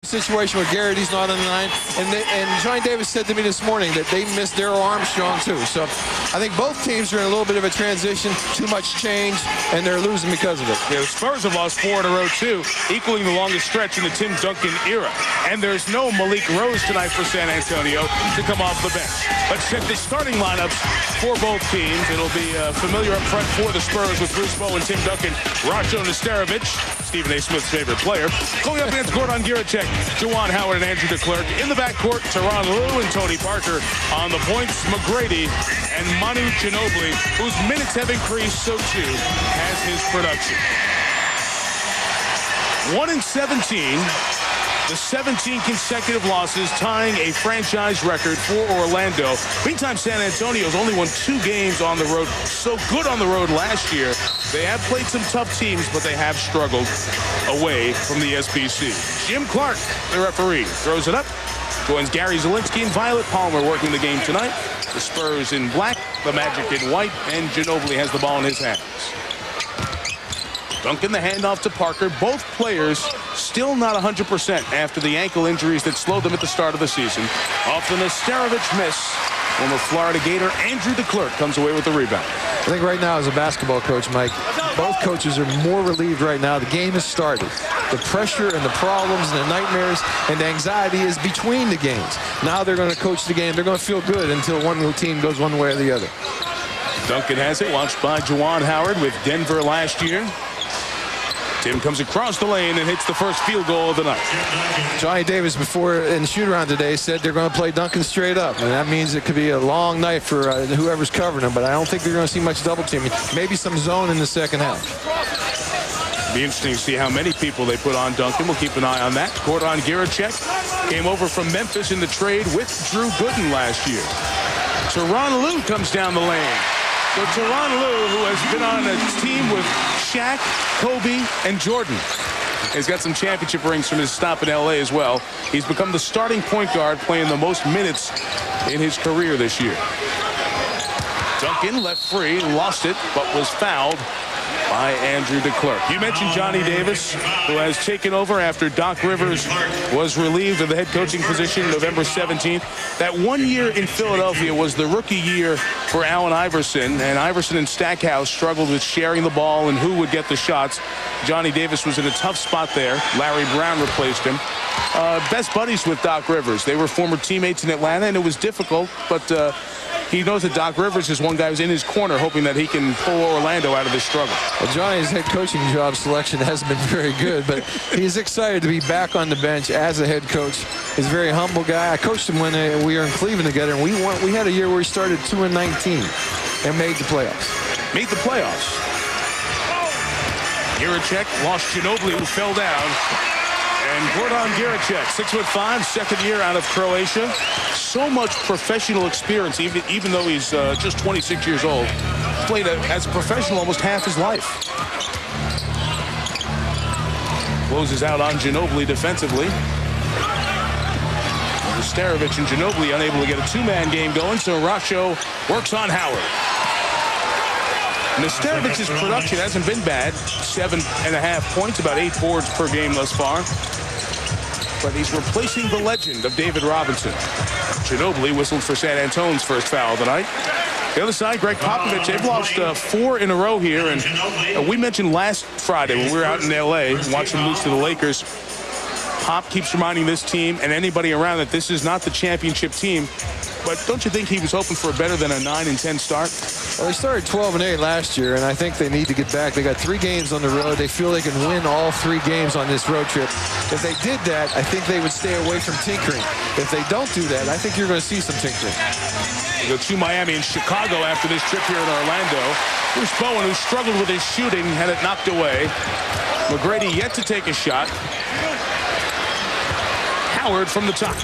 situation where Garrett, he's not on the line. And Johnny Davis said to me this morning that they missed Darryl Armstrong, too. So I think both teams are in a little bit of a transition, too much change, and they're losing because of it. Yeah, the Spurs have lost 4 in a row, too, equaling the longest stretch in the Tim Duncan era. And there's no Malik Rose tonight for San Antonio to come off the bench. Let's check the starting lineups for both teams. It'll be familiar up front for the Spurs with Bruce Bowen, Tim Duncan, Racho Nesterovic, Stephen A. Smith's favorite player. Going up against Gordon Giracek, Juwan Howard, and Andrew DeClerc. In the backcourt, Tyronn Lue and Tony Parker. On the points, McGrady and Manu Ginobili, whose minutes have increased, so too has his production. 1-17. The 17 consecutive losses, tying a franchise record for Orlando. Meantime, San Antonio's only won 2 games on the road. So good on the road last year. They have played some tough teams, but they have struggled away from the SBC. Jim Clark, the referee, throws it up. Joins Gary Zielinski and Violet Palmer working the game tonight. The Spurs in black, the Magic in white, and Ginobili has the ball in his hands. Duncan the handoff to Parker. Both players still not 100% after the ankle injuries that slowed them at the start of the season. Off the Nesterovic miss. Former Florida Gator Andrew DeClerc comes away with the rebound. I think right now as a basketball coach, Mike, both coaches are more relieved right now. The game has started. The pressure and the problems and the nightmares and the anxiety is between the games. Now they're going to coach the game. They're going to feel good until one team goes one way or the other. Duncan has it, watched by Juwan Howard with Denver last year. Tim comes across the lane and hits the first field goal of the night. Johnny Davis, before in the shoot-around today, said they're going to play Duncan straight up. And that means it could be a long night for whoever's covering him. But I don't think they're going to see much double teaming. Maybe some zone in the second half. Be interesting to see how many people they put on Duncan. We'll keep an eye on that. Gordon Giracek came over from Memphis in the trade with Drew Gooden last year. Tyronn Lue comes down the lane. So Tyronn Lue, who has been on a team with Shaq, Kobe, and Jordan. He's got some championship rings from his stop in L.A. as well. He's become the starting point guard, playing the most minutes in his career this year. Duncan left free, lost it, but was fouled by Andrew DeClerc. You mentioned Johnny Davis, who has taken over after Doc Rivers was relieved of the head coaching position November 17th. That 1 year in Philadelphia was the rookie year for Allen Iverson, and Iverson and Stackhouse struggled with sharing the ball and who would get the shots. Johnny Davis was in a tough spot there. Larry Brown replaced him. Best buddies with Doc Rivers. They were former teammates in Atlanta, and it was difficult, but he knows that Doc Rivers is one guy who's in his corner, hoping that he can pull Orlando out of this struggle. Well, Johnny's head coaching job selection hasn't been very good, but he's excited to be back on the bench as a head coach. He's a very humble guy. I coached him when we were in Cleveland together, and we had a year where we started 2-19 and made the playoffs. Made the playoffs. Giracek lost Ginobili, who fell down. And Gordon Giracek, 6'5", second year out of Croatia. So much professional experience, even though he's just 26 years old. Played as a professional almost half his life. Closes out on Ginobili defensively. Nesterovic and Ginobili unable to get a two-man game going, so Racho works on Howard. Nesterovic's production hasn't been bad. 7.5 points, about 8 boards per game thus far. But he's replacing the legend of David Robinson. Ginobili whistled for San Antonio's first foul of the night. The other side, Greg Popovich, they've lost 4 in a row here. And we mentioned last Friday when we were out in L.A. watching them lose to the Lakers. Pop keeps reminding this team and anybody around that this is not the championship team. But don't you think he was hoping for better than a 9-10 start? Well, they started 12-8 last year, and I think they need to get back. They got 3 games on the road. They feel they can win all 3 games on this road trip. If they did that, I think they would stay away from tinkering. If they don't do that, I think you're going to see some tinkering. We go to Miami and Chicago after this trip here in Orlando. Bruce Bowen, who struggled with his shooting, had it knocked away. McGrady yet to take a shot. Howard from the top.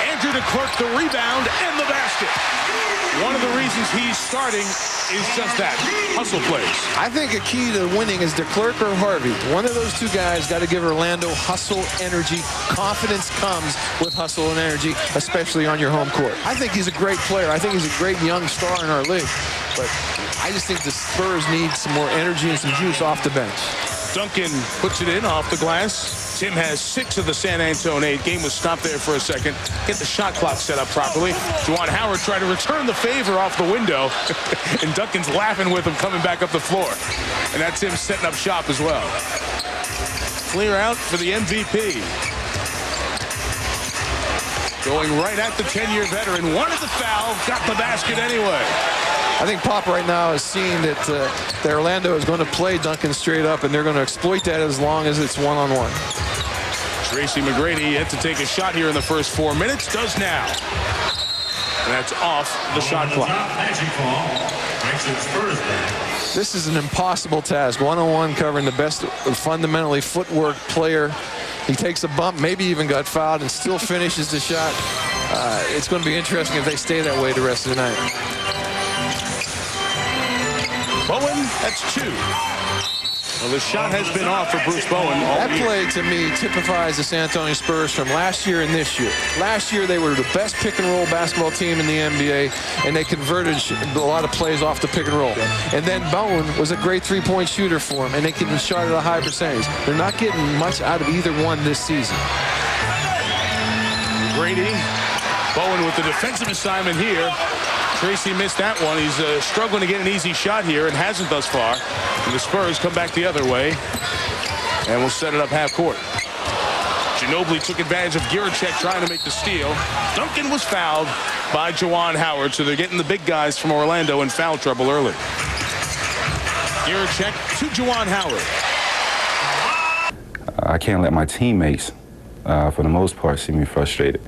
Andrew DeClerc, the rebound and the basket. One of the reasons he's starting is just that, hustle plays. I think a key to winning is DeClerc or Harvey. One of those 2 guys got to give Orlando hustle, energy. Confidence comes with hustle and energy, especially on your home court. I think he's a great player. I think he's a great young star in our league. But I just think the Spurs need some more energy and some juice off the bench. Duncan puts it in off the glass. Tim has 6 of the San Antonio 8. Game was stopped there for a second. Get the shot clock set up properly. Juwan Howard tried to return the favor off the window. And Duncan's laughing with him coming back up the floor. And that's him setting up shop as well. Clear out for the MVP. Going right at the 10-year veteran. Wanted the foul. Got the basket anyway. I think Pop right now is seeing that Orlando is going to play Duncan straight up, and they're going to exploit that as long as it's one-on-one. Tracy McGrady had to take a shot here in the first 4 minutes. Does now. And that's off the shot clock. This is an impossible task. One-on-one covering the best fundamentally footwork player. He takes a bump, maybe even got fouled, and still finishes the shot. It's going to be interesting if they stay that way the rest of the night. Bowen, that's 2. Well, the shot has been off for Bruce Bowen. That play, to me, typifies the San Antonio Spurs from last year and this year. Last year, they were the best pick-and-roll basketball team in the NBA, and they converted a lot of plays off the pick-and-roll. And then Bowen was a great three-point shooter for them, and they can shot at a high percentage. They're not getting much out of either one this season. Brady, Bowen with the defensive assignment here. Tracy missed that one. He's struggling to get an easy shot here and hasn't thus far. And the Spurs come back the other way. And we'll set it up half court. Ginobili took advantage of Giricek trying to make the steal. Duncan was fouled by Juwan Howard, so they're getting the big guys from Orlando in foul trouble early. Giricek to Juwan Howard. I can't let my teammates, for the most part, see me frustrated.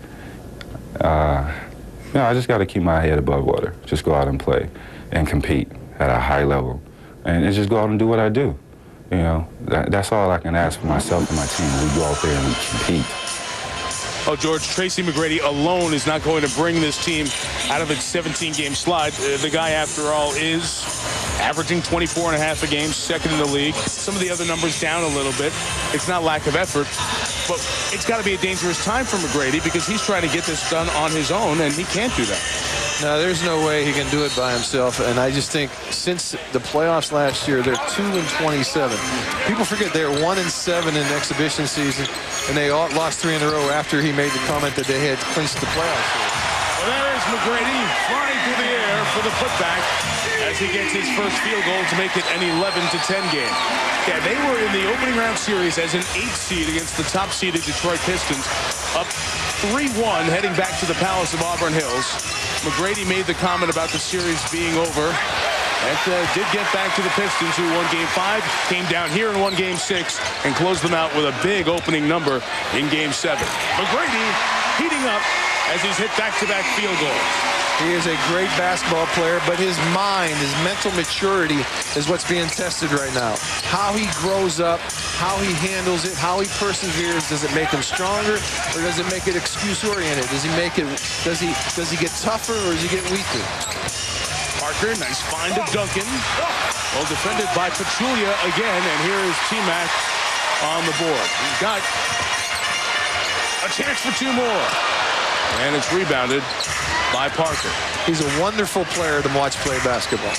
I just got to keep my head above water. Just go out and play and compete at a high level. And just go out and do what I do. You know, that's all I can ask for myself and my team. We go out there and we compete. Oh, George, Tracy McGrady alone is not going to bring this team out of its 17-game slide. The guy, after all, is averaging 24 and a half a game, second in the league. Some of the other numbers down a little bit. It's not lack of effort, but it's got to be a dangerous time for McGrady because he's trying to get this done on his own, and he can't do that. No, there's no way he can do it by himself, and I just think since the playoffs last year, they're 2-27. People forget they're 1-7 in the exhibition season, and they all lost 3 in a row after he made the comment that they had clinched the playoffs. Well, there is McGrady flying through the air for the putback as he gets his first field goal to make it an 11-10 game. Yeah, they were in the opening round series as an 8th seed against the top-seeded Detroit Pistons, up 3-1 heading back to the Palace of Auburn Hills. McGrady made the comment about the series being over. That did get back to the Pistons, who won Game 5, came down here and won Game 6, and closed them out with a big opening number in Game 7. McGrady heating up as he's hit back-to-back field goals. He is a great basketball player, but his mind, his mental maturity is what's being tested right now. How he grows up, how he handles it, how he perseveres. Does it make him stronger, or does it make it excuse-oriented? Does he get tougher, or does he get weaker? Parker, nice find of Duncan. Well defended by Pachulia again, and here is T-Mac on the board. He's got a chance for 2 more. And it's rebounded by Parker. He's a wonderful player to watch play basketball.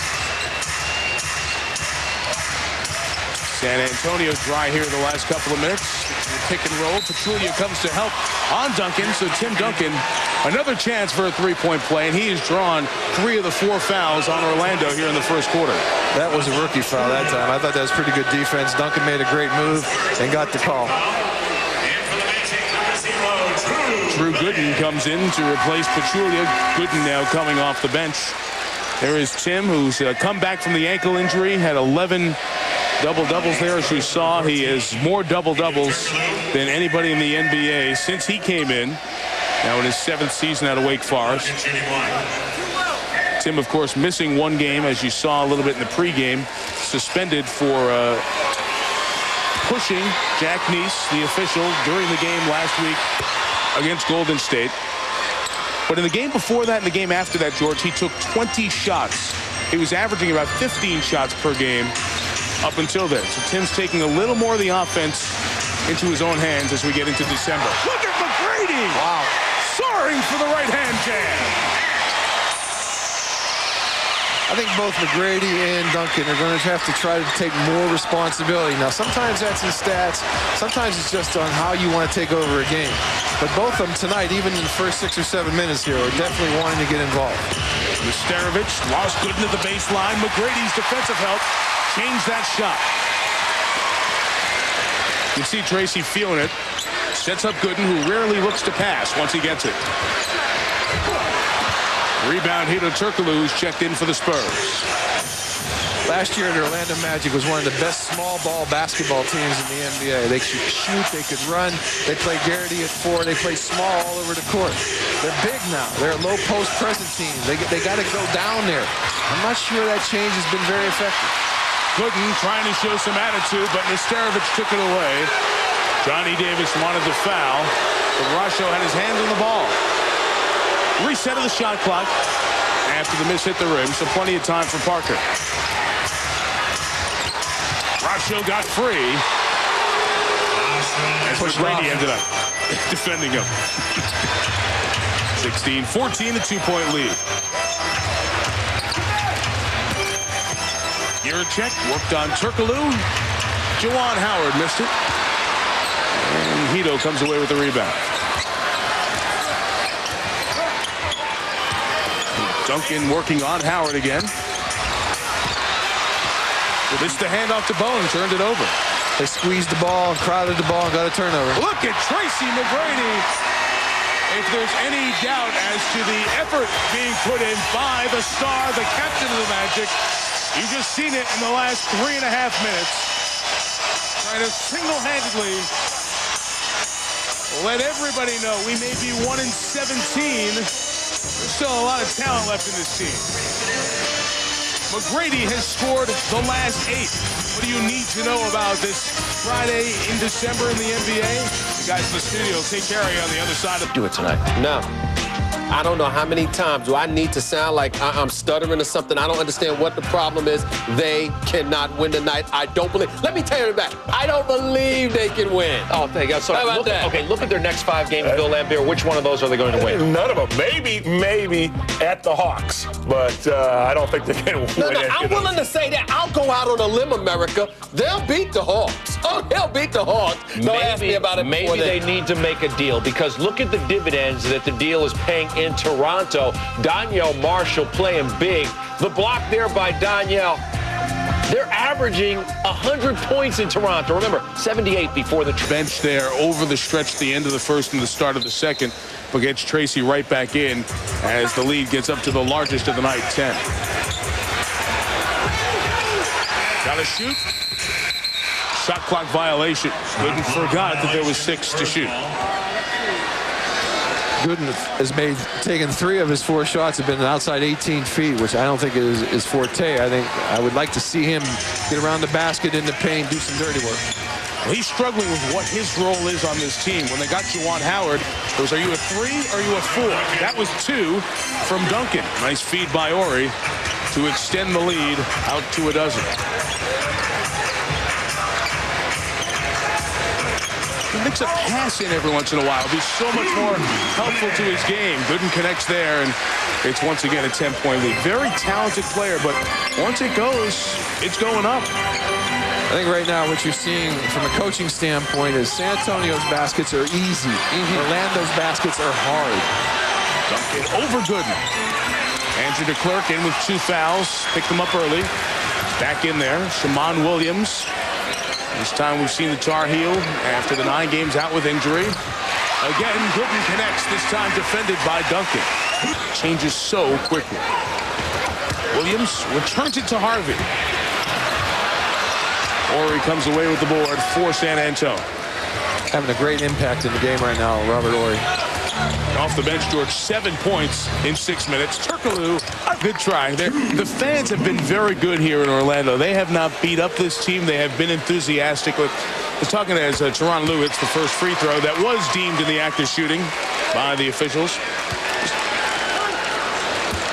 San Antonio dry here the last couple of minutes. Pick and roll. Pachulia comes to help on Duncan. So Tim Duncan, another chance for a 3-point play, and he has drawn 3 of the 4 fouls on Orlando here in the first quarter. That was a rookie foul that time. I thought that was pretty good defense. Duncan made a great move and got the call. Drew Gooden comes in to replace Pachulia. Gooden now coming off the bench. There is Tim, who's come back from the ankle injury, had 11 double-doubles there. As you saw, he has more double-doubles than anybody in the NBA since he came in. Now in his 7th season out of Wake Forest. Tim, of course, missing 1 game, as you saw a little bit in the pregame, suspended for pushing Jack Neese, the official, during the game last week against Golden State. But in the game before that and the game after that, George, he took 20 shots. He was averaging about 15 shots per game up until then. So Tim's taking a little more of the offense into his own hands as we get into December. Look at McGrady! Wow. Soaring for the right-hand jam. I think both McGrady and Duncan are going to have to try to take more responsibility. Now, sometimes that's in stats. Sometimes it's just on how you want to take over a game. But both of them tonight, even in the first 6 or 7 minutes here, are definitely wanting to get involved. Nesterovic lost Gooden at the baseline. McGrady's defensive help changed that shot. You can see Tracy feeling it. Sets up Gooden, who rarely looks to pass once he gets it. Rebound here to Turkoglu, who's checked in for the Spurs. Last year, the Orlando Magic was one of the best small ball basketball teams in the NBA. They could shoot, they could run, they play Garrity at 4, they play small all over the court. They're big now. They're a low post present team. They got to go down there. I'm not sure that change has been very effective. Gooden trying to show some attitude, but Nesterovic took it away. Johnny Davis wanted the foul, but Rasho had his hands on the ball. Reset of the shot clock after the miss hit the rim, so plenty of time for Parker. Rasho got free as McGrady ended up defending him. 16-14, a 2-point lead. Jiricek worked on Turkoglu. Juwan Howard missed it. And Hito comes away with the rebound. Duncan working on Howard again. Missed the handoff to Bowen, turned it over. They squeezed the ball, crowded the ball, and got a turnover. Look at Tracy McGrady. If there's any doubt as to the effort being put in by the star, the captain of the Magic, you've just seen it in the last 3.5 minutes. Trying to single-handedly let everybody know we may be 1-17. There's still a lot of talent left in this team. McGrady has scored the last 8. What do you need to know about this Friday in December in the NBA? The guys in the studio take care of you on the other side of... Do it tonight. No. I don't know how many times do I need to sound like I'm stuttering or something. I don't understand what the problem is. They cannot win tonight. I don't believe. Let me tell you back. I don't believe they can win. Oh, thank God. So How about that? Okay, look at their next 5 games, Bill Laimbeer. Which one of those are they going to win? None of them. Maybe at the Hawks, but I don't think they can win. No, I'm willing to say that. I'll go out on a limb, America. They'll beat the Hawks. Oh, they'll beat the Hawks. Don't ask me about it. Maybe they need to make a deal, because look at the dividends that the deal is paying in Toronto. Danielle Marshall playing big. The block there by Danielle. They're averaging 100 points in Toronto. Remember, 78 before the bench there over the stretch at the end of the first and the start of the second, but gets Tracy right back in as the lead gets up to the largest of the night, 10. Got to shoot. Shot clock violation. Gooden forgot that there was 6 to shoot. Gooden has taken 3 of his 4 shots have been outside 18 feet, which I don't think is his forte. I think I would like to see him get around the basket in the paint, do some dirty work. Well, he's struggling with what his role is on this team. When they got Juwan Howard, it was, are you a 3 or are you a 4? That was 2 from Duncan. Nice feed by Ori to extend the lead out to a dozen. He makes a pass in every once in a while. It'll be so much more helpful to his game. Gooden connects there, and it's once again a 10-point lead. Very talented player, but once it goes, it's going up. I think right now what you're seeing from a coaching standpoint is San Antonio's baskets are easy. Orlando's baskets are hard. Duncan over Gooden. Andrew DeClerc in with 2 fouls. Picked them up early. Back in there. Shammond Williams. This time we've seen the Tar Heel after the 9 games out with injury. Again, Gooden connects, this time defended by Duncan. Changes so quickly. Williams returns it to Harvey. Ori comes away with the board for San Antonio. Having a great impact in the game right now, Robert Ori. Off the bench, George, 7 points in 6 minutes. Turkoglu, a good try. The fans have been very good here in Orlando. They have not beat up this team. They have been enthusiastic. I was talking as Teron Lue hits the first free throw that was deemed in the act of shooting by the officials.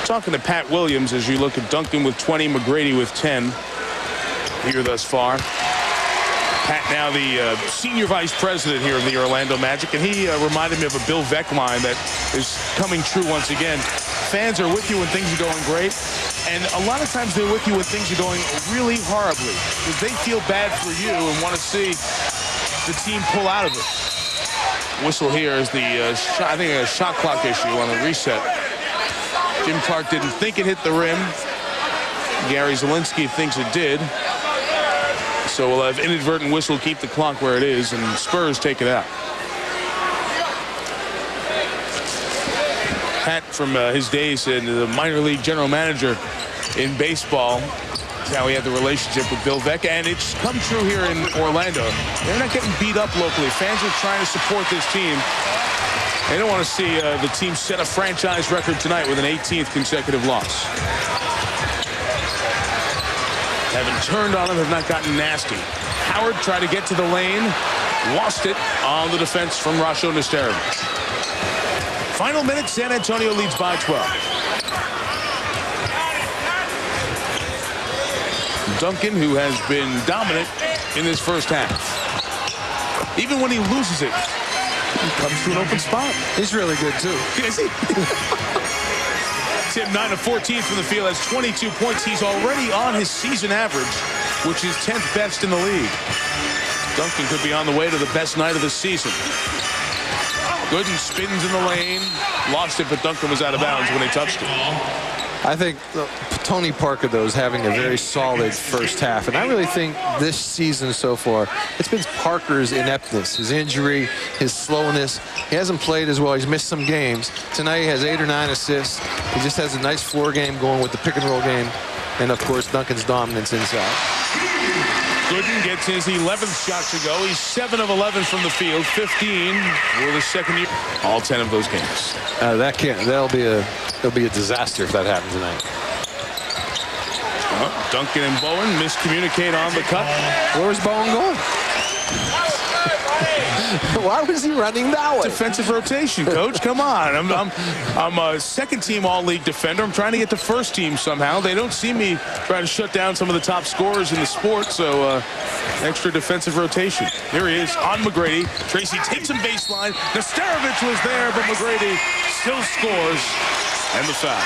Talking to Pat Williams as you look at Duncan with 20, McGrady with 10 here thus far. Pat now the senior vice president here of the Orlando Magic, and he reminded me of a Bill Veck line that is coming true once again. Fans are with you when things are going great. And a lot of times they're with you when things are going really horribly, because they feel bad for you and want to see the team pull out of it. Whistle here is the shot, I think a shot clock issue on the reset. Jim Clark didn't think it hit the rim. Gary Zielinski thinks it did. So we'll have inadvertent whistle, keep the clock where it is, and Spurs take it out. Pat, from his days in the minor league general manager in baseball, that's how he had the relationship with Bill Veeck, and it's come true here in Orlando. They're not getting beat up locally. Fans are trying to support this team. They don't want to see the team set a franchise record tonight with an 18th consecutive loss. Haven't turned on him, have not gotten nasty. Howard tried to get to the lane, lost it on the defense from Rasho Nesterovic. Final minute, San Antonio leads by 12. Duncan, who has been dominant in this first half. Even when he loses it, he comes to an open spot. He's really good, too. Is he? Tim, 9 of 14 from the field, has 22 points. He's already on his season average, which is 10th best in the league. Duncan could be on the way to the best night of the season. Gooden spins in the lane, lost it, but Duncan was out of bounds when he touched it. I think Tony Parker, though, is having a very solid first half. And I really think this season so far, it's been Parker's ineptness, his injury, his slowness. He hasn't played as well. He's missed some games. Tonight he has 8 or 9 assists. He just has a nice floor game going with the pick-and-roll game. And, of course, Duncan's dominance inside. Gooden gets his 11th shot to go. He's 7 of 11 from the field, 15 for the second year. All 10 of those games. That'll be a disaster if that happens tonight. Duncan and Bowen miscommunicate on the cut. Where was Bowen going? Why was he running that way? Defensive rotation, coach. Come on. I'm a second-team all-league defender. I'm trying to get to first team somehow. They don't see me trying to shut down some of the top scorers in the sport, so extra defensive rotation. Here he is on McGrady. Tracy takes him baseline. Nesterovic was there, but McGrady still scores, and the foul.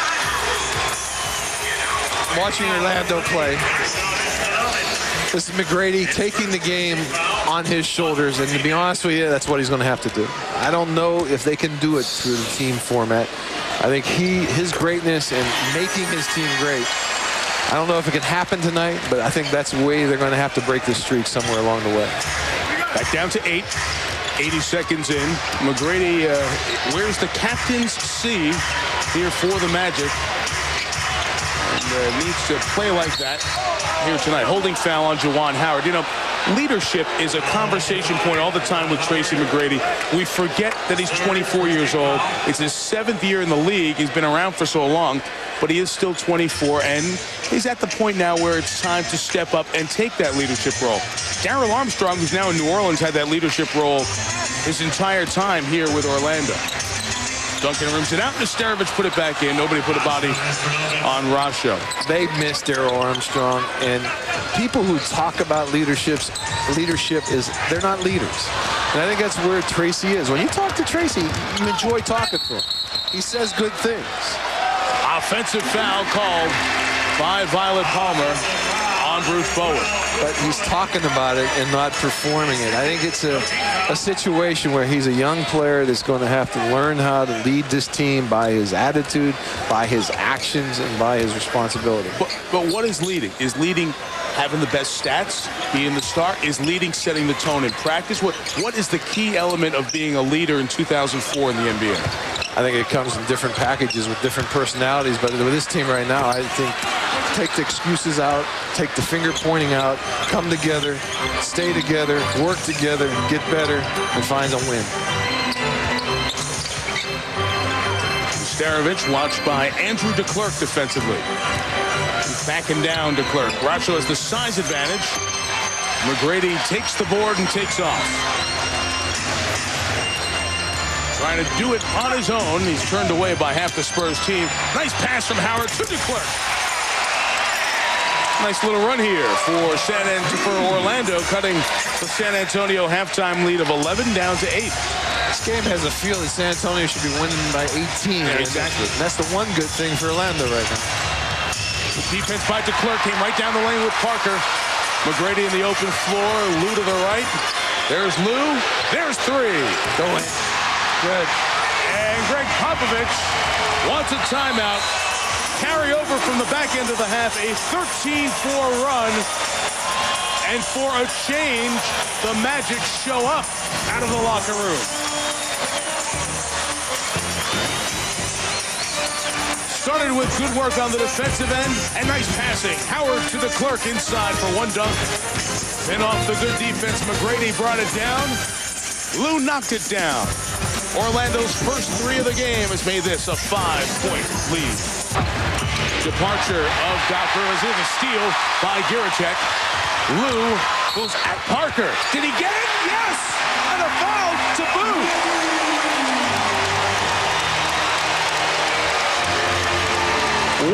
Watching Orlando play, this is McGrady taking the game on his shoulders, and to be honest with you, that's what he's going to have to do. I don't know if they can do it through the team format. I think his greatness and making his team great, I don't know if it can happen tonight, but I think that's the way they're going to have to break the streak somewhere along the way. Back down to 8. 80 seconds in. McGrady wears the captain's C here for the Magic. And needs to play like that here tonight. Holding foul on Juwan Howard. You know, leadership is a conversation point all the time with Tracy McGrady. We forget that he's 24 years old. It's his 7th year in the league. He's been around for so long, but he is still 24, and he's at the point now where it's time to step up and take that leadership role. Darrell Armstrong, who's now in New Orleans, had that leadership role his entire time here with Orlando. Duncan rims it out. Nesterovic put it back in. Nobody put a body on Rasho. They miss Darrell Armstrong, and people who talk about leadership is they're not leaders. And I think that's where Tracy is. When you talk to Tracy, you enjoy talking to him. He says good things. Offensive foul called by Violet Palmer on Bruce Bowen. But he's talking about it and not performing it. I think it's a situation where he's a young player that's going to have to learn how to lead this team by his attitude, by his actions, and by his responsibility. But what is leading? Is leading having the best stats, being the star? Is leading setting the tone in practice? What is the key element of being a leader in 2004 in the NBA? I think it comes in different packages with different personalities, but with this team right now, I think take the excuses out, take the finger pointing out, come together, stay together, work together, get better, and find a win. Nesterovic watched by Andrew DeClerc defensively. He's backing down DeClerc. Rasho has the size advantage. McGrady takes the board and takes off. Trying to do it on his own. He's turned away by half the Spurs team. Nice pass from Howard to DeClerc. Nice little run here for Orlando, cutting the San Antonio halftime lead of 11 down to 8. This game has a feel that San Antonio should be winning by 18. Yeah, exactly. And that's the one good thing for Orlando right now. Defense by DeClerc came right down the lane with Parker. McGrady in the open floor. Lou to the right. There's Lou. There's three. Go in. Good. And Greg Popovich wants a timeout. Carry over from the back end of the half. A 13-4 run. And for a change, the Magic show up out of the locker room. Started with good work on the defensive end and nice passing. Howard to DeClerc inside for one dunk. Then off the good defense, McGrady brought it down. Lou knocked it down. Orlando's first three of the game has made this a 5-point lead. Departure of Doc Rivers. Here's a steal by Giracek. Lou goes at Parker. Did he get it? Yes! And a foul to boot.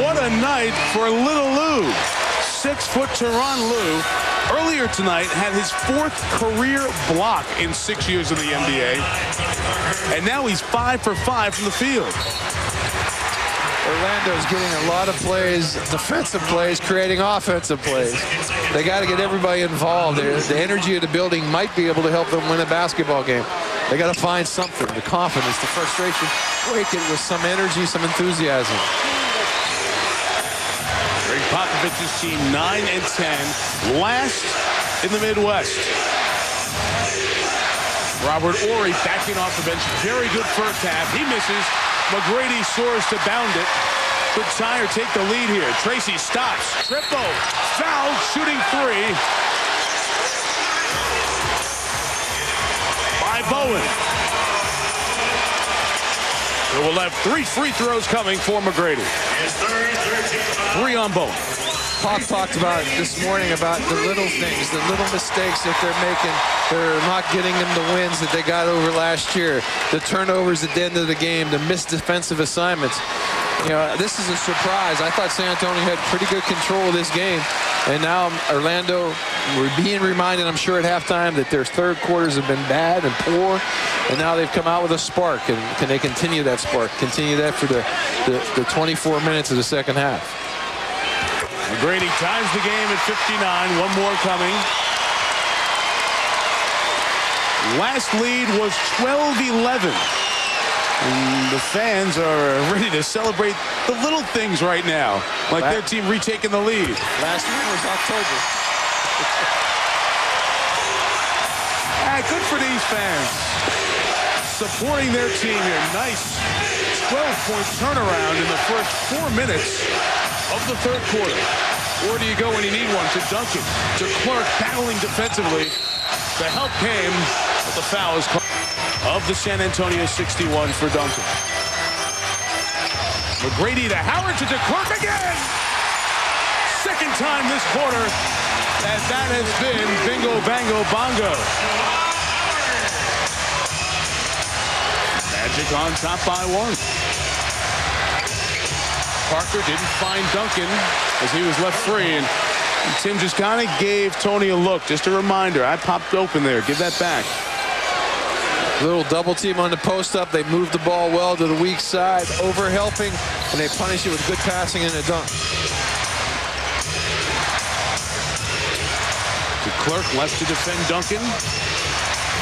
What a night for Little Lou. 6-foot Teron Lou. Earlier tonight had his 4th career block in 6 years in the NBA. And now he's 5 for 5 from the field. Orlando's getting a lot of plays, defensive plays, creating offensive plays. They got to get everybody involved. The energy of the building might be able to help them win a basketball game. They got to find something, the confidence, the frustration. Break it with some energy, some enthusiasm. Greg Popovich's team 9 and 10, last in the Midwest. Robert Horry backing off the bench. Very good first half. He misses. McGrady soars to bound it. Could Tyre take the lead here? Tracy stops. Triple. Fouled. Shooting three. By Bowen. So we'll have 3 free throws coming for McGrady. 3 on Bowen. Pop talked about this morning about the little things, the little mistakes that they're making. They're not getting them the wins that they got over last year. The turnovers at the end of the game, the missed defensive assignments. You know, this is a surprise. I thought San Antonio had pretty good control of this game. And now Orlando, we're being reminded, I'm sure, at halftime that their third quarters have been bad and poor. And now they've come out with a spark. And can they continue that spark? Continue that for the 24 minutes of the second half. McGrady ties the game at 59. One more coming. Last lead was 12-11. And the fans are ready to celebrate the little things right now, like their team retaking the lead. Last week was October. Good for these fans. Supporting their team here. Nice 12-point turnaround in the first 4 minutes of the third quarter. Where do you go when you need one? To Duncan. To Clark battling defensively. The help came, but the foul is called. Of the San Antonio 61 for Duncan. McGrady to Howard to DeClerc again. Second time this quarter that has been bingo, bango, bongo. Magic on top by 1. Parker didn't find Duncan as he was left free, and Tim just kind of gave Tony a look. Just a reminder, I popped open there. Give that back. Little double team on the post up. They move the ball well to the weak side, over helping, and they punish it with good passing and a dunk. DeClerc left to defend Duncan.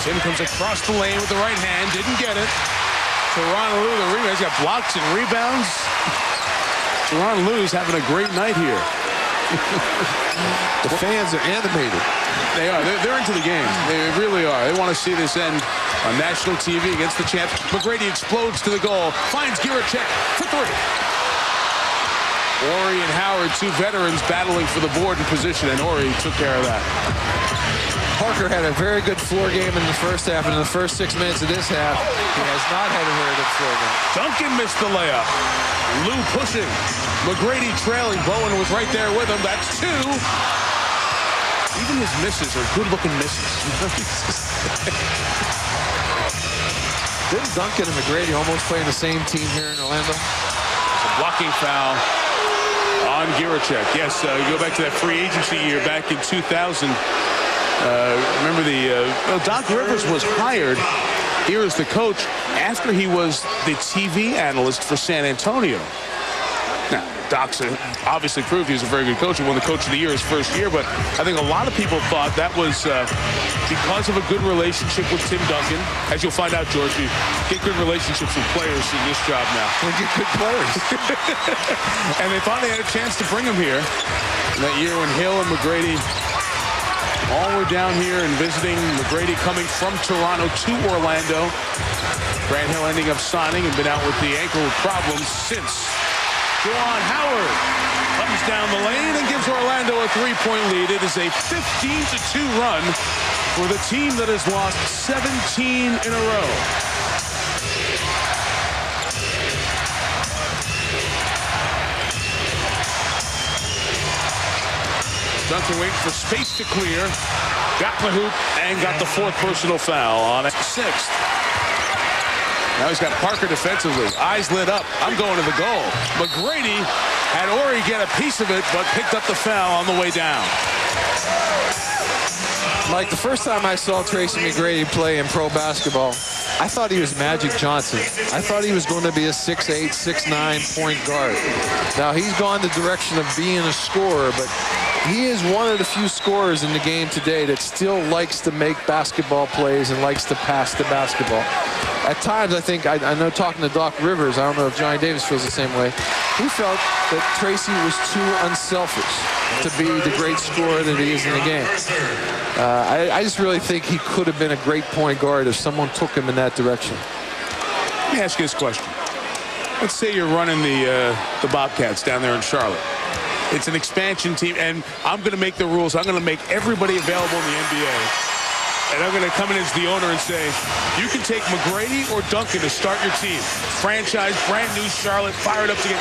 Tim comes across the lane with the right hand. Didn't get it. Teron Lou, the rebound. He's got blocks and rebounds. Teron Lou's having a great night here. The fans are animated. They are. They're into the game. They really are. They want to see this end on national TV against the champs. McGrady explodes to the goal. Finds Giracek for 3. Horry and Howard, 2 veterans battling for the board and position, and Horry took care of that. Parker had a very good floor game in the first half, and in the first 6 minutes of this half, he has not had a very good floor game. Duncan missed the layup. Lou pushing. McGrady trailing. Bowen was right there with him. That's 2. Even his misses are good-looking misses. Didn't Duncan and McGrady almost play in the same team here in Orlando? A blocking foul on Giracek. Yes, you go back to that free agency year back in 2000. Remember Doc Rivers was hired here as the coach after he was the TV analyst for San Antonio. Now, Doc's obviously proved he was a very good coach. He won the Coach of the Year his first year, but I think a lot of people thought that was because of a good relationship with Tim Duncan. As you'll find out, George, you get good relationships with players in this job now. We get good players. And they finally had a chance to bring him here. In that year when Hill and McGrady all were down here and visiting. McGrady coming from Toronto to Orlando. Grant Hill ending up signing and been out with the ankle problems since. Juwan Howard comes down the lane and gives Orlando a 3-point lead. It is a 15-2 run for the team that has lost 17 in a row. Duncan waiting for space to clear. Got the hoop and got the 4th personal foul on it. 6th. Now he's got Parker defensively. Eyes lit up. I'm going to the goal. McGrady had Ori get a piece of it, but picked up the foul on the way down. Like the first time I saw Tracy McGrady play in pro basketball, I thought he was Magic Johnson. I thought he was going to be a 6'8", 6'9" point guard. Now he's gone the direction of being a scorer, but he is one of the few scorers in the game today that still likes to make basketball plays and likes to pass the basketball. At times, I think, I know talking to Doc Rivers, I don't know if Johnny Davis feels the same way, he felt that Tracy was too unselfish to be the great scorer that he is in the game. I just really think he could have been a great point guard if someone took him in that direction. Let me ask you this question. Let's say you're running the Bobcats down there in Charlotte. It's an expansion team, and I'm going to make the rules. I'm going to make everybody available in the NBA. And I'm going to come in as the owner and say, you can take McGrady or Duncan to start your team. Franchise, brand new Charlotte, fired up to get...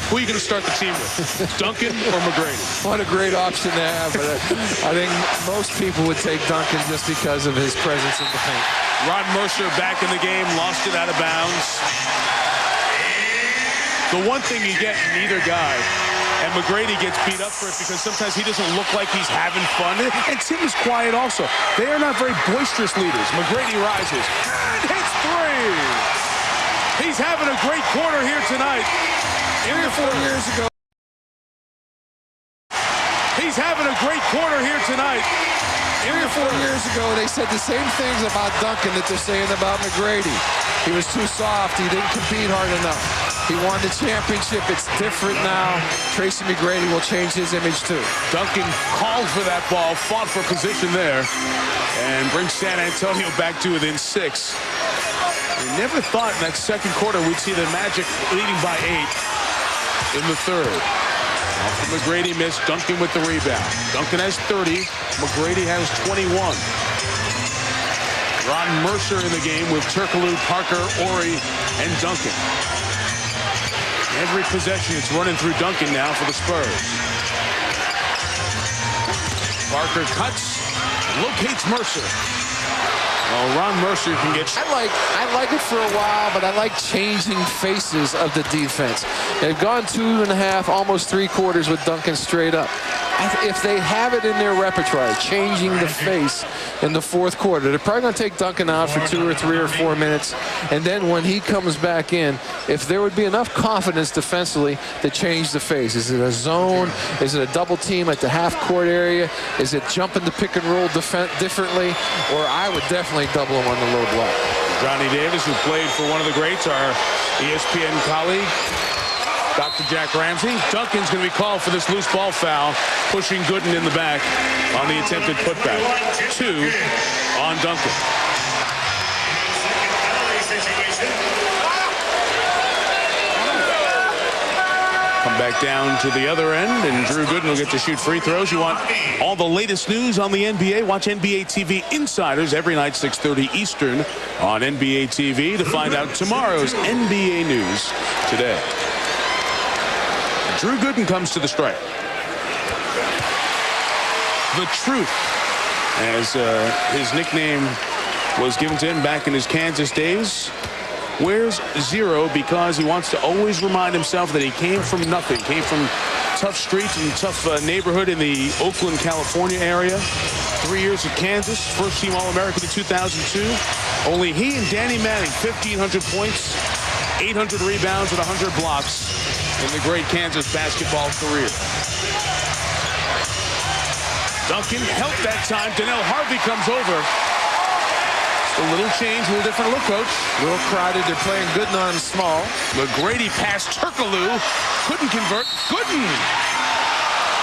Who are you going to start the team with? Duncan or McGrady? What a great option to have. But I think most people would take Duncan just because of his presence in the paint. Ron Mercer back in the game, lost it out of bounds. The one thing you get in either guy, and McGrady gets beat up for it because sometimes he doesn't look like he's having fun. And Tim is quiet also. They are not very boisterous leaders. McGrady rises and hits 3. He's having a great quarter here tonight. 3 or 4 years ago. He's having a great quarter here tonight. 3 or 4 years ago, they said the same things about Duncan that they're saying about McGrady. He was too soft. He didn't compete hard enough. He won the championship. It's different now. Tracy McGrady will change his image too. Duncan called for that ball, fought for position there, and brings San Antonio back to within 6. We never thought in that second quarter we'd see the Magic leading by 8 in the 3rd. After McGrady missed, Duncan with the rebound. Duncan has 30. McGrady has 21. Ron Mercer in the game with Turkoglu, Parker, Ori, and Duncan. Every possession, it's running through Duncan now for the Spurs. Parker cuts, locates Mercer. Well, Ron Mercer can get... I like it for a while, but I like changing faces of the defense. They've gone 2.5, almost 3 quarters with Duncan straight up. If they have it in their repertoire, changing the face in the 4th quarter, they're probably going to take Duncan out for 2 or 3 or 4 minutes. And then when he comes back in, if there would be enough confidence defensively to change the face. Is it a zone? Is it a double team at the half-court area? Is it jumping the pick and roll differently? Or I would definitely double him on the low block. Johnny Davis, who played for one of the greats, our ESPN colleague, Dr. Jack Ramsey. Duncan's going to be called for this loose ball foul, pushing Gooden in the back on the attempted putback. 2 on Duncan. Come back down to the other end, and Drew Gooden will get to shoot free throws. You want all the latest news on the NBA? Watch NBA TV Insiders every night, 6:30 Eastern on NBA TV to find out tomorrow's NBA news today. Drew Gooden comes to the strike. The Truth, as his nickname was given to him back in his Kansas days, wears 0 because he wants to always remind himself that he came from nothing, came from tough streets and tough neighborhood in the Oakland, California area. 3 years at Kansas, first-team All-American in 2002. Only he and Danny Manning, 1,500 points 800 rebounds and 100 blocks in the great Kansas basketball career. Duncan helped that time. Donnell Harvey comes over. A little change, a little different look, coach. A little crowded. They're playing Gooden on small. McGrady passed Turkoglu. Couldn't convert. Gooden.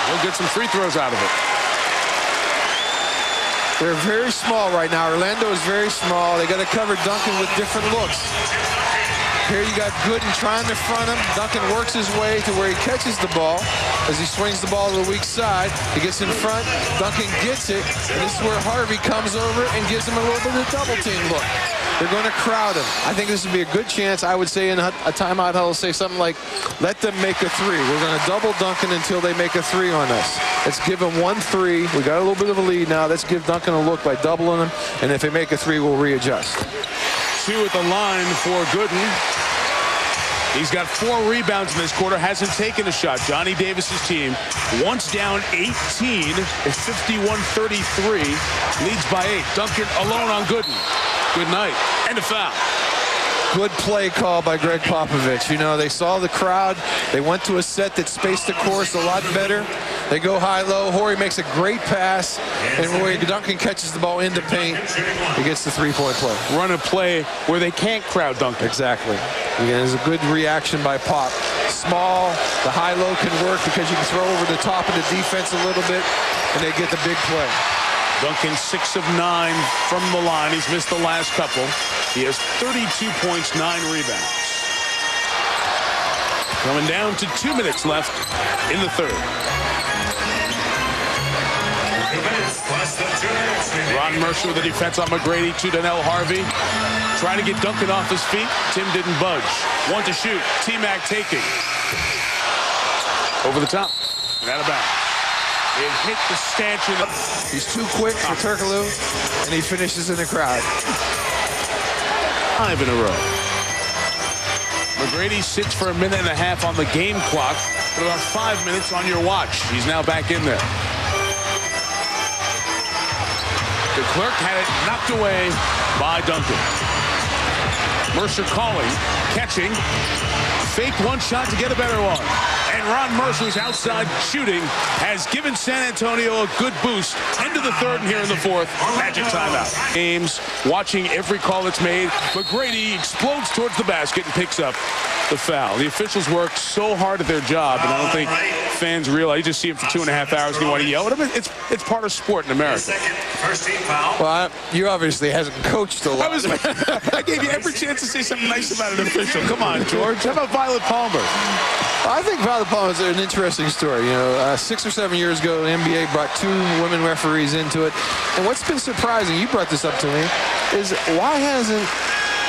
We'll get some free throws out of it. They're very small right now. Orlando is very small. They got to cover Duncan with different looks. Here you got Gooden trying to front him. Duncan works his way to where he catches the ball as he swings the ball to the weak side. He gets in front. Duncan gets it. And this is where Harvey comes over and gives him a little bit of a double team look. They're going to crowd him. I think this would be a good chance. I would say in a timeout huddle, say something like, let them make a three. We're going to double Duncan until they make a three on us. Let's give him 1-3. We got a little bit of a lead now. Let's give Duncan a look by doubling him. And if they make a three, we'll readjust. 2 at the line for Gooden. He's got 4 rebounds in this quarter, hasn't taken a shot. Johnny Davis's team, once down 18, is 51-33, leads by 8. Duncan alone on Gooden. Good night. And a foul. Good play call by Greg Popovich. You know, they saw the crowd. They went to a set that spaced the course a lot better. They go high-low. Horry makes a great pass. And where Duncan catches the ball into paint, he gets the three-point play. Run a play where they can't crowd Duncan. Exactly. Again, there's a good reaction by Pop. Small, the high-low can work because you can throw over the top of the defense a little bit, and they get the big play. Duncan 6 of 9 from the line. He's missed the last couple. He has 32 points, 9 rebounds. Coming down to 2 minutes left in the third. Ron Mercer with the defense on McGrady to Donnell Harvey. Trying to get Duncan off his feet. Tim didn't budge. 1 to shoot. T-Mac taking. Over the top. And out of bounds. It hit the stanchion. He's too quick for Turkoglu, and he finishes in the crowd. 5 in a row. McGrady sits for a minute and a half on the game clock. For about 5 minutes on your watch. He's now back in there. De Klerk had it knocked away by Duncan. Mercer calling, catching, faked one shot to get a better one. And Ron Mercer's outside shooting has given San Antonio a good boost into the third and here in the fourth. Magic timeout. Games, watching every call that's made. McGrady explodes towards the basket and picks up the foul. The officials work so hard at their job, and I don't think fans realize. You just see him for 2.5 hours and you want to yell at him. It's part of sport in America. Well, you obviously hasn't coached a lot. I gave you every chance to say something nice about an official. Come on, George. How about Violet Palmer? I think Violet Palmer is an interesting story. You know, 6 or 7 years ago, the NBA brought 2 women referees into it. And what's been surprising, you brought this up to me, is why hasn't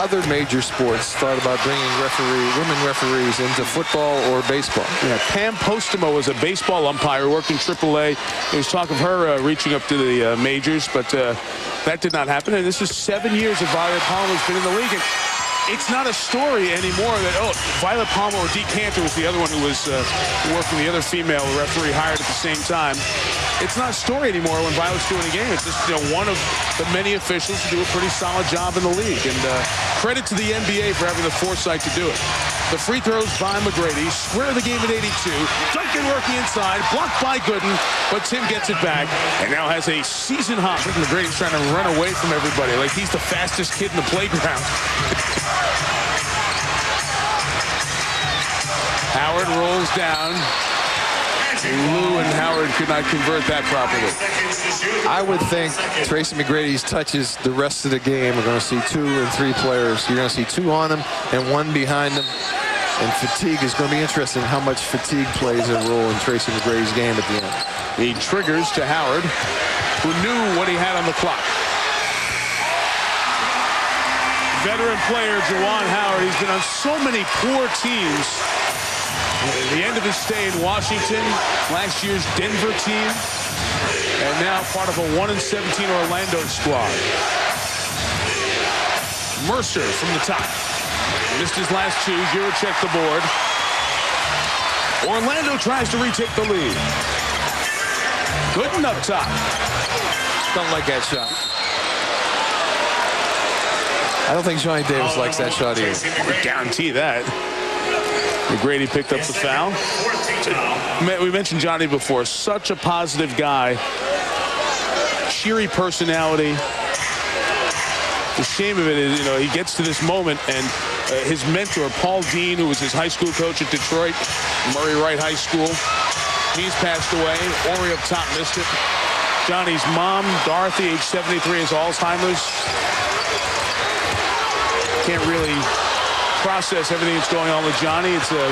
other major sports thought about bringing women referees into football or baseball? Yeah, Pam Postimo was a baseball umpire, worked in AAA. There was talk of her reaching up to the majors, but that did not happen. And this is 7 years that Violet Palmer's been in the league. And it's not a story anymore that, oh, Violet Palmer or Dee Cantor was the other one who was working, the other female referee hired at the same time. It's not a story anymore when Violet's doing a game. It's just, you know, one of the many officials who do a pretty solid job in the league. And credit to the NBA for having the foresight to do it. The free throws by McGrady. Square the game at 82. Duncan working inside. Blocked by Gooden. But Tim gets it back and now has a season high. McGrady's trying to run away from everybody like he's the fastest kid in the playground. Howard rolls down. Lou and Howard could not convert that properly. I would think Tracy McGrady's touches the rest of the game. We're going to see 2 and 3 players. You're going to see 2 on him and 1 behind him. And fatigue is going to be interesting how much fatigue plays a role in Tracy McGrady's game at the end. He triggers to Howard, who knew what he had on the clock. Veteran player Juwan Howard. He's been on so many poor teams. At the end of his stay in Washington, last year's Denver team, and now part of a 1-17 Orlando squad. Mercer from the top. Missed his last 2. Giracek the board. Orlando tries to retake the lead. Gooden up top. Don't like that shot. I don't think Johnny Davis likes that shot either. I guarantee that. McGrady picked up the foul. We mentioned Johnny before. Such a positive guy. Cheery personality. The shame of it is, you know, he gets to this moment and his mentor, Paul Dean, who was his high school coach at Detroit, Murray Wright High School, he's passed away. Ori up top missed it. Johnny's mom, Dorothy, age 73, has Alzheimer's. Can't really process everything that's going on with Johnny. It's a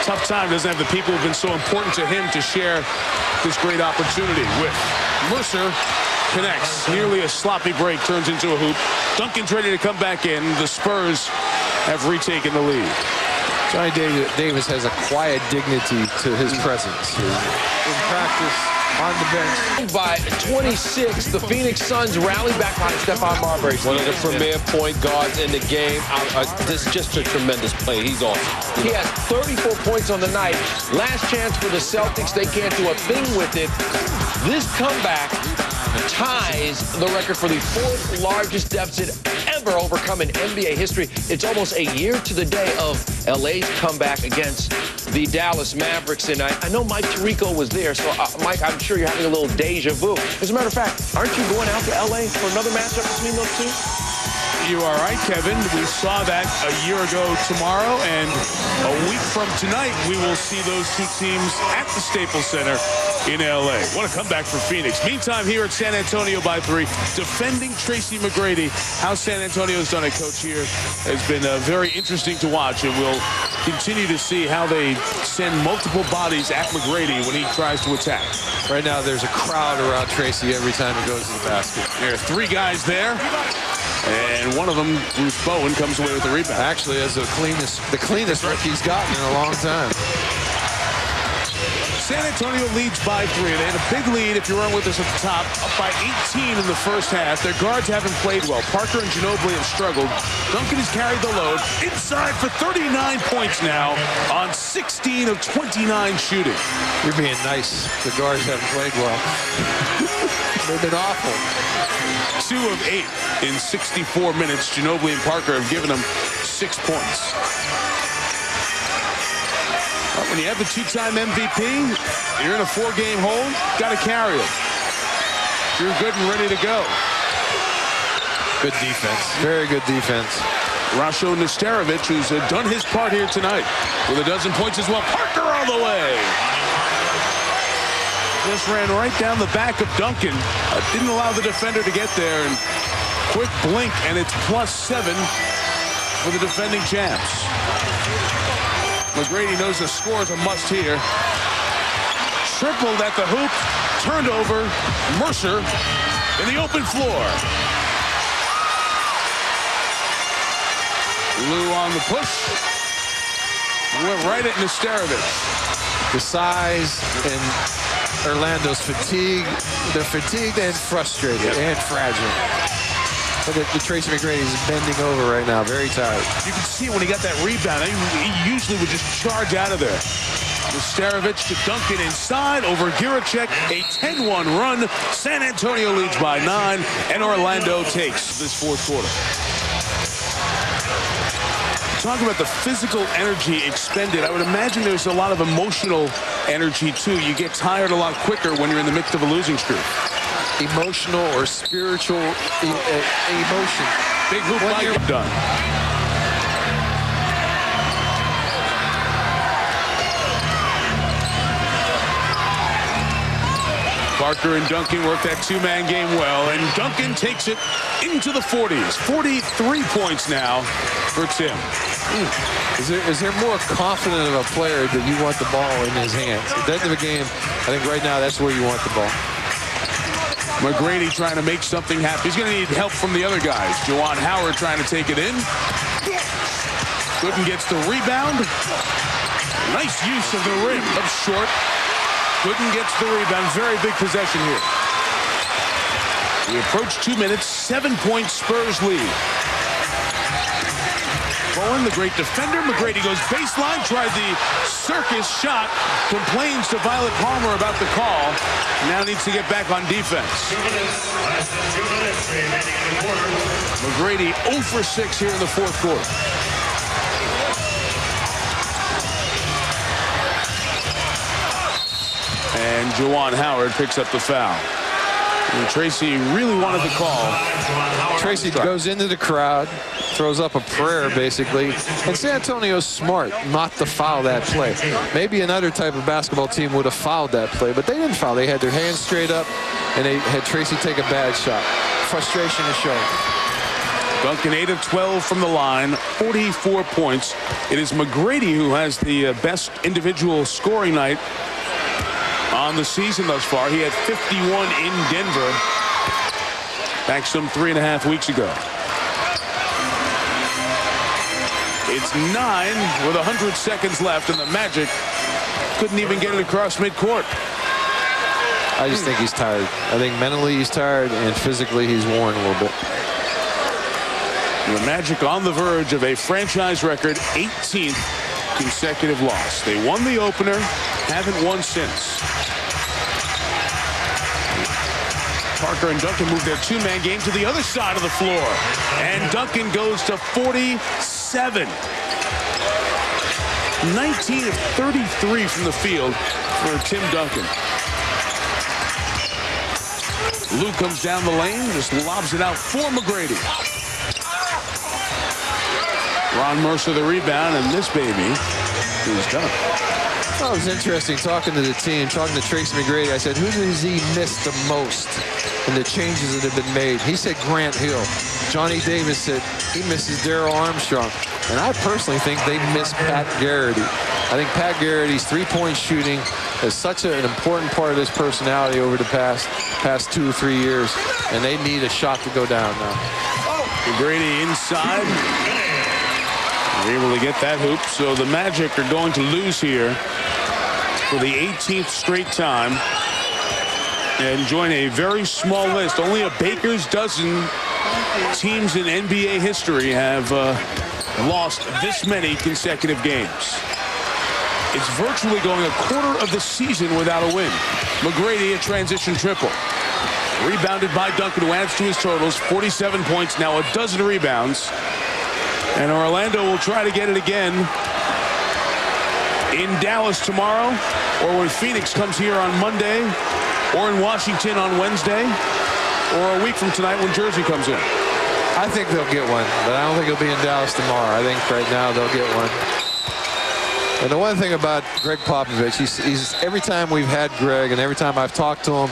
tough time. Doesn't have the people who've been so important to him to share this great opportunity with. Mercer connects. Nearly a sloppy break, turns into a hoop. Duncan's ready to come back in. The Spurs have retaken the lead. Johnny Davis has a quiet dignity to his presence. In practice, on the bench. By 26, the Phoenix Suns rally back behind Stephon Marbury. One of the premier point guards in the game. This is just a tremendous play. He's awesome. He has 34 points on the night. Last chance for the Celtics. They can't do a thing with it. This comeback ties the record for the fourth largest deficit ever overcome in NBA history. It's almost a year to the day of LA's comeback against the Dallas Mavericks. And I know Mike Tirico was there. So, Mike, I'm sure you're having a little deja vu. As a matter of fact, aren't you going out to LA for another matchup between those two? You are right, Kevin. We saw that a year ago tomorrow, and a week from tonight, we will see those two teams at the Staples Center in L.A. What a comeback for Phoenix. Meantime, here at San Antonio by 3, defending Tracy McGrady. How San Antonio's done it, Coach, here has been very interesting to watch, and we'll continue to see how they send multiple bodies at McGrady when he tries to attack. Right now, there's a crowd around Tracy every time he goes to the basket. There are 3 guys there. And one of them, Bruce Bowen, comes away with the rebound. Actually, as the cleanest he's gotten in a long time. San Antonio leads by 3. They had a big lead, if you run with us at the top, up by 18 in the first half. Their guards haven't played well. Parker and Ginobili have struggled. Duncan has carried the load. Inside for 39 points now on 16 of 29 shooting. You're being nice. The guards haven't played well. They've been awful. 2 of 8 in 64 minutes. Ginobili and Parker have given them 6 points. But when you have the 2-time MVP, you're in a 4-game hold, got to carry it. You're good and ready to go. Good defense. Very good defense. Rasho Nesterovic, who's done his part here tonight with a dozen points as well. Parker all the way. Just ran right down the back of Duncan. Didn't allow the defender to get there. And quick blink, and it's +7 for the defending champs. McGrady knows the score is a must here. Tripled at the hoop. Turned over. Mercer in the open floor. Lou on the push. Went right at Nesterovic. The size and Orlando's fatigue. They're fatigued and frustrated and fragile. But the Tracy McGrady is bending over right now, very tired. You can see when he got that rebound, he usually would just charge out of there. Nesterovic to Duncan inside over Giracek. A 10-1 run. San Antonio leads by 9, and Orlando takes this fourth quarter. Talk about the physical energy expended. I would imagine there's a lot of emotional energy, too. You get tired a lot quicker when you're in the midst of a losing streak. Emotional or spiritual emotion. Big hoop by you're done. Parker and Duncan work that 2-man game well, and Duncan takes it into the 40s. 43 points now for Tim. Is there more confident of a player that you want the ball in his hands? At the end of the game, I think right now that's where you want the ball. McGrady trying to make something happen. He's going to need help from the other guys. Juwan Howard trying to take it in. Gooden gets the rebound. Nice use of the rim. Up short. Gooden gets the rebound. Very big possession here. We approach 2 minutes. 7-point Spurs lead. Bowen, the great defender. McGrady goes baseline, tried the circus shot, complains to Violet Palmer about the call. Now needs to get back on defense. McGrady 0 for 6 here in the fourth quarter. And Juwan Howard picks up the foul. And Tracy really wanted the call. Tracy goes into the crowd, throws up a prayer, basically. And San Antonio's smart not to foul that play. Maybe another type of basketball team would have fouled that play, but they didn't foul. They had their hands straight up, and they had Tracy take a bad shot. Frustration is showing. Duncan 8 of 12 from the line, 44 points. It is McGrady who has the best individual scoring night on the season thus far. He had 51 in Denver back some 3.5 weeks ago. It's 9 with 100 seconds left, and the Magic couldn't even get it across midcourt. I just think he's tired. I think mentally he's tired, and physically he's worn a little bit. The Magic on the verge of a franchise record 18th consecutive loss. They won the opener, haven't won since. Parker and Duncan move their two-man game to the other side of the floor. And Duncan goes to 47. 19 of 33 from the field for Tim Duncan. Lou comes down the lane, just lobs it out for McGrady. Ron Mercer the rebound, and this baby is done. Oh, it was interesting talking to the team, talking to Tracy McGrady. I said, who does he miss the most in the changes that have been made? He said Grant Hill. Johnny Davis said he misses Darryl Armstrong. And I personally think they miss Pat Garrity. I think Pat Garrity's three-point shooting is such an important part of his personality over the past 2 or 3 years. And they need a shot to go down now. McGrady inside. They're able to get that hoop. So the Magic are going to lose here for the 18th straight time and join a very small list. Only a baker's dozen teams in NBA history have lost this many consecutive games. It's virtually going a quarter of the season without a win. McGrady a transition triple. Rebounded by Duncan, who adds to his totals. 47 points, now a dozen rebounds. And Orlando will try to get it again in Dallas tomorrow, or when Phoenix comes here on Monday, or in Washington on Wednesday, or a week from tonight when Jersey comes in. I think they'll get one, but I don't think it'll be in Dallas tomorrow. I think right now they'll get one. And the one thing about Greg Popovich, he's every time we've had Greg and every time I've talked to him,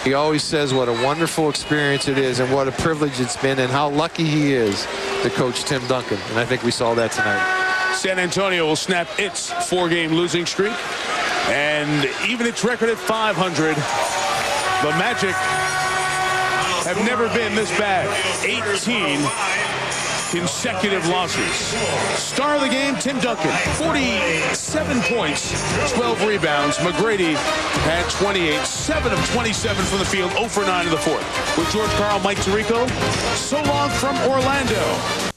he always says what a wonderful experience it is and what a privilege it's been and how lucky he is to coach Tim Duncan. And I think we saw that tonight. San Antonio will snap its 4-game losing streak. And even its record at 500, the Magic have never been this bad. 18 consecutive losses. Star of the game, Tim Duncan, 47 points, 12 rebounds. McGrady had 28, 7 of 27 from the field, 0 for 9 in the fourth. With George Karl, Mike Tirico, so long from Orlando.